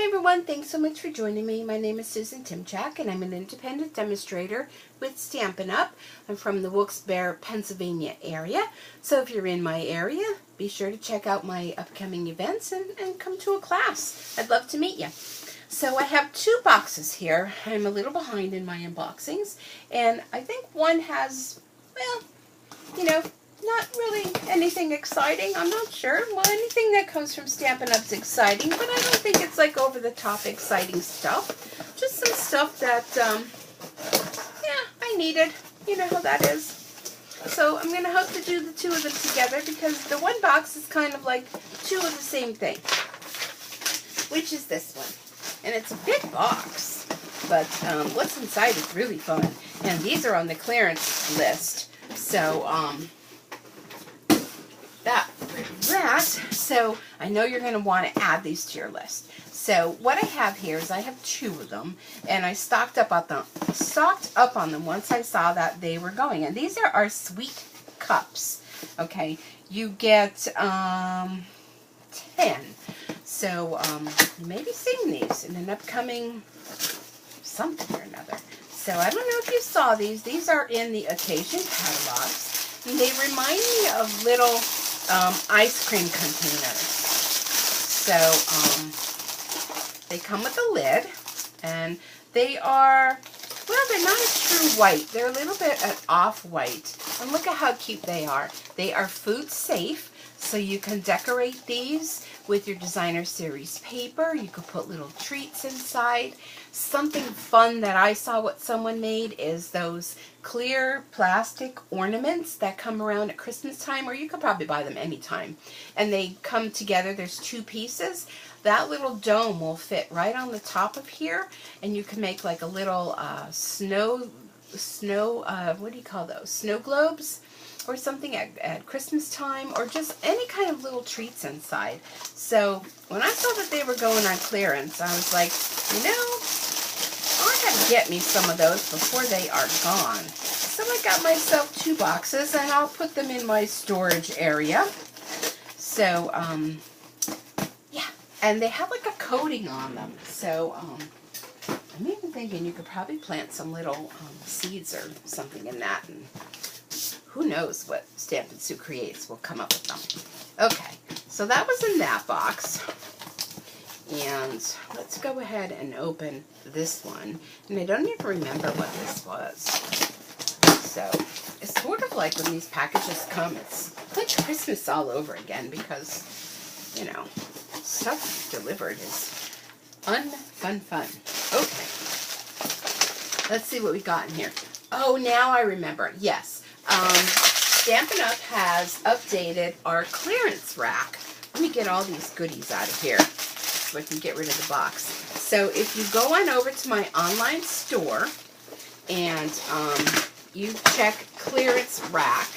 Hi everyone, thanks so much for joining me. My name is Susan Timchak and I'm an independent demonstrator with Stampin' Up. I'm from the Wilkes-Barre, Pennsylvania area. So if you're in my area, be sure to check out my upcoming events and come to a class. I'd love to meet you. So I have two boxes here. I'm a little behind in my unboxings and I think one has, well, you know, not really anything exciting. I'm not sure. Well, anything that comes from Stampin' Up's exciting, but I don't think it's like over-the-top exciting stuff. Just some stuff that, yeah, I needed. You know how that is. So I'm going to hope to do the two of them together because the one box is kind of like two of the same thing, which is this one. And it's a big box, but what's inside is really fun. And these are on the clearance list. So, so I know you're going to want to add these to your list. So what I have here is I have two of them, and I stocked up on them once I saw that they were going. And these are our sweet cups. Okay, you get 10. So you may be seeing these in an upcoming something or another. So I don't know if you saw these. These are in the occasion catalogs. And they remind me of little ice cream containers. So they come with a lid, and they are, well, they're not a true white. They're a little bit off-white. And look at how cute they are. They are food safe, so you can decorate these with your designer series paper. You could put little treats inside. Something fun that I saw what someone made is those clear plastic ornaments that come around at Christmas time, or you could probably buy them anytime. And they come together. There's two pieces. That little dome will fit right on the top of here, and you can make like a little snow, what do you call those? Snow globes? Or something at Christmas time, or just any kind of little treats inside. So when I saw that they were going on clearance, I was like, you know, I gotta get me some of those before they are gone. So I got myself two boxes, and I'll put them in my storage area. So, yeah, and they have like a coating on them. So, I'm even thinking you could probably plant some little seeds or something in that, and who knows what Stampin' Sue Creates will come up with them. Okay, so that was in that box. And let's go ahead and open this one. And I don't even remember what this was. So it's sort of like when these packages come, it's like Christmas all over again because, you know, stuff delivered is fun. Okay, let's see what we got in here. Oh, now I remember. Yes. Stampin' Up has updated our clearance rack. Let me get all these goodies out of here so I can get rid of the box. So if you go on over to my online store and you check clearance rack,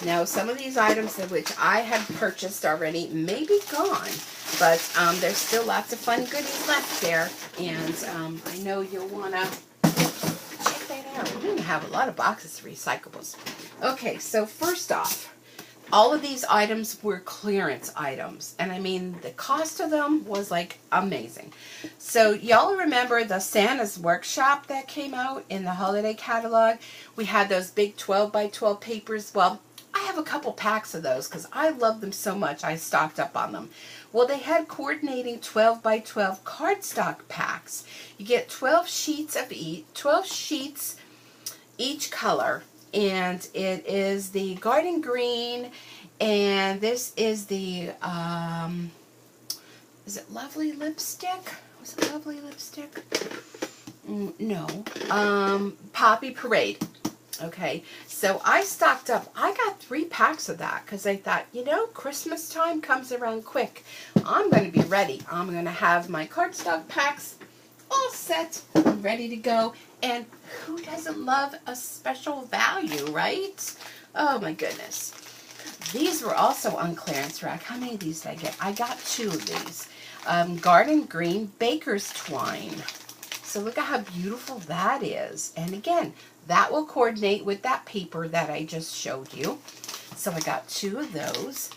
now some of these items which I have purchased already may be gone, but there's still lots of fun goodies left there, and I know you'll want to we're going to have a lot of boxes of recyclables. Okay, so first off, all of these items were clearance items. And I mean, the cost of them was like amazing. So y'all remember the Santa's Workshop that came out in the holiday catalog? We had those big 12 by 12 papers. Well, I have a couple packs of those because I love them so much. I stocked up on them. Well, they had coordinating 12 by 12 cardstock packs. You get 12 sheets of each color, and it is the garden green, and this is the is it Lovely Lipstick? Was it Lovely Lipstick? No, Poppy Parade. Okay, so I stocked up. I got 3 packs of that because I thought, you know, Christmas time comes around quick. I'm going to be ready. I'm going to have my cardstock packs all set, ready to go. And who doesn't love a special value, right? Oh my goodness. These were also on clearance rack. How many of these did I get? I got 2 of these. Garden Green Baker's Twine. So look at how beautiful that is. And again, that will coordinate with that paper that I just showed you. So I got 2 of those.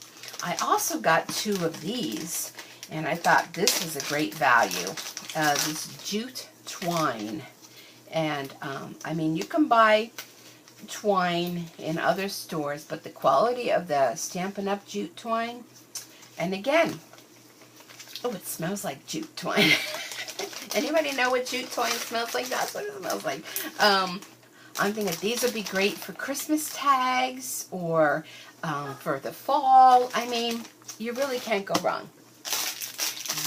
I also got 2 of these. And I thought this was a great value. This jute twine. And, I mean, you can buy twine in other stores, but the quality of the Stampin' Up! Jute twine, and again, oh, it smells like jute twine. Anybody know what jute twine smells like? That's what it smells like. I'm thinking these would be great for Christmas tags or for the fall. I mean, you really can't go wrong.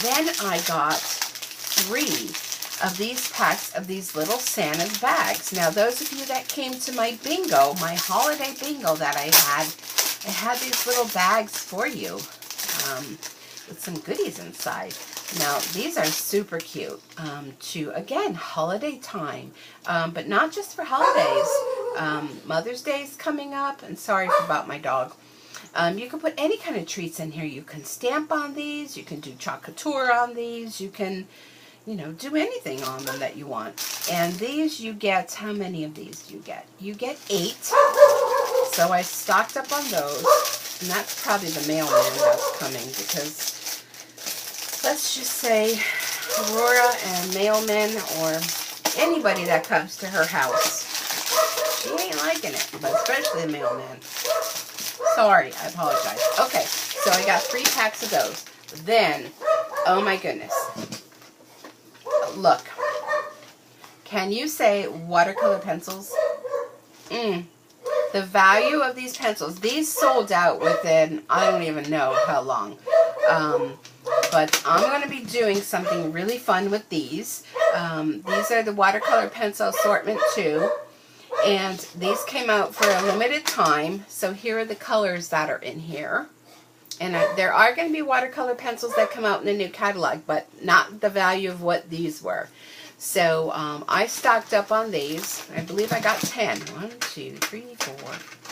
Then I got 3 of these packs of these little Santa's bags. Now, those of you that came to my bingo, my holiday bingo that I had these little bags for you with some goodies inside. Now, these are super cute to, again, holiday time, but not just for holidays. Mother's Day is coming up, and sorry about my dog. You can put any kind of treats in here. You can stamp on these. You can do chocolate on these. You can, you know, do anything on them that you want. And these you get, how many of these do you get? You get 8. So I stocked up on those. And that's probably the mailman that's coming because, let's just say, Aurora and mailman or anybody that comes to her house, she ain't liking it, but especially the mailman. Sorry, I apologize. Okay, so I got 3 packs of those. Then, oh my goodness. Look, can you say watercolor pencils? The value of these pencils, these sold out within, I don't even know how long. But I'm going to be doing something really fun with these. These are the watercolor pencil assortment 2. And these came out for a limited time. So here are the colors that are in here. And there are going to be watercolor pencils that come out in the new catalog, but not the value of what these were. So I stocked up on these. I believe I got 10. 1, 2, 3, 4.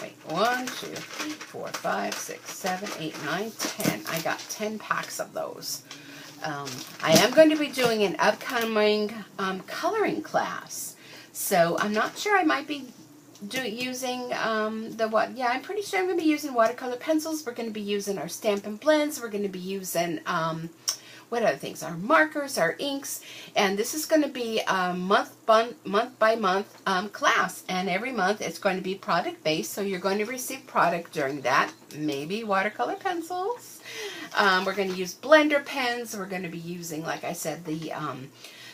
Wait, 1, 2, 3, 4, 5, 6, 7, 8, 9, 10. I got 10 packs of those. I am going to be doing an upcoming coloring class. So I'm not sure, I might be using yeah, I'm pretty sure I'm going to be using watercolor pencils. We're going to be using our Stampin' blends. We're going to be using, what other things? Our markers, our inks. And this is going to be a month by month class. And every month it's going to be product based. So you're going to receive product during that. Maybe watercolor pencils. We're going to use blender pens. We're going to be using, like I said, the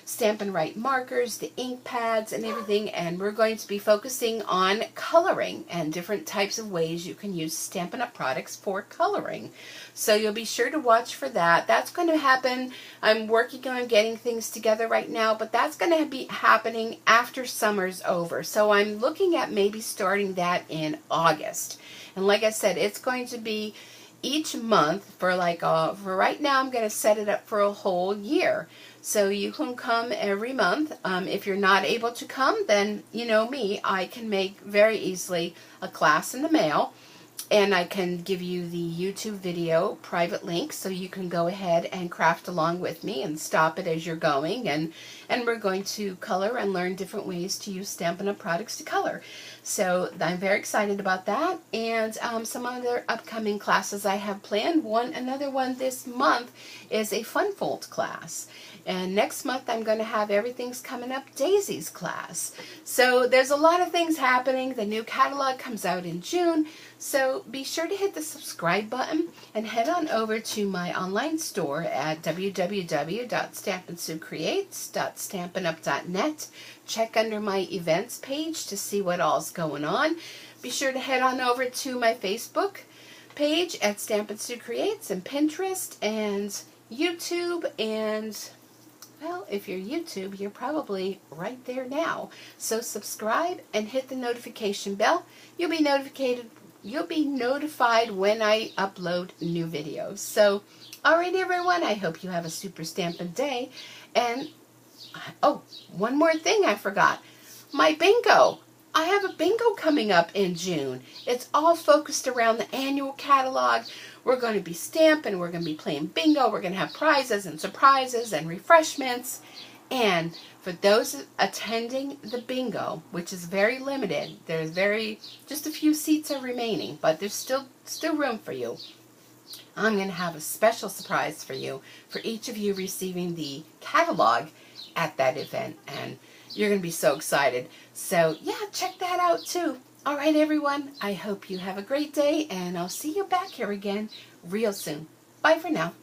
Stampin' Right markers, the ink pads, and everything, and we're going to be focusing on coloring and different types of ways you can use Stampin' Up! Products for coloring. So you'll be sure to watch for that. That's going to happen. I'm working on getting things together right now, but that's going to be happening after summer's over. So I'm looking at maybe starting that in August. And like I said, it's going to be each month for for right now. I'm going to set it up for a whole year. So you can come every month. If you're not able to come, then you know me. I can make very easily a class in the mail, and I can give you the YouTube video private link so you can go ahead and craft along with me and stop it as you're going. And we're going to color and learn different ways to use Stampin' Up! Products to color. So I'm very excited about that, and some other upcoming classes I have planned. Another one this month is a Fun Fold class. And next month I'm going to have Everything's Coming Up Daisy's class. So there's a lot of things happening. The new catalog comes out in June. So be sure to hit the subscribe button and head on over to my online store at www.stampinsuecreates.stampinup.net. Check under my events page to see what all's going on. Be sure to head on over to my Facebook page at Stampin' Sue Creates, and Pinterest and YouTube, and well, if you're YouTube, you're probably right there now. So subscribe and hit the notification bell. You'll be notified when I upload new videos. So, alright everyone, I hope you have a super Stampin' day. And, oh, one more thing I forgot. My bingo. I have a bingo coming up in June. It's all focused around the annual catalog. We're going to be stamping, we're going to be playing bingo, we're going to have prizes and surprises and refreshments. And for those attending the bingo, which is very limited, there's just a few seats are remaining, but there's still room for you. I'm going to have a special surprise for you, for each of you receiving the catalog at that event, and you're going to be so excited. So yeah, check that out too. All right, everyone, I hope you have a great day, and I'll see you back here again real soon. Bye for now.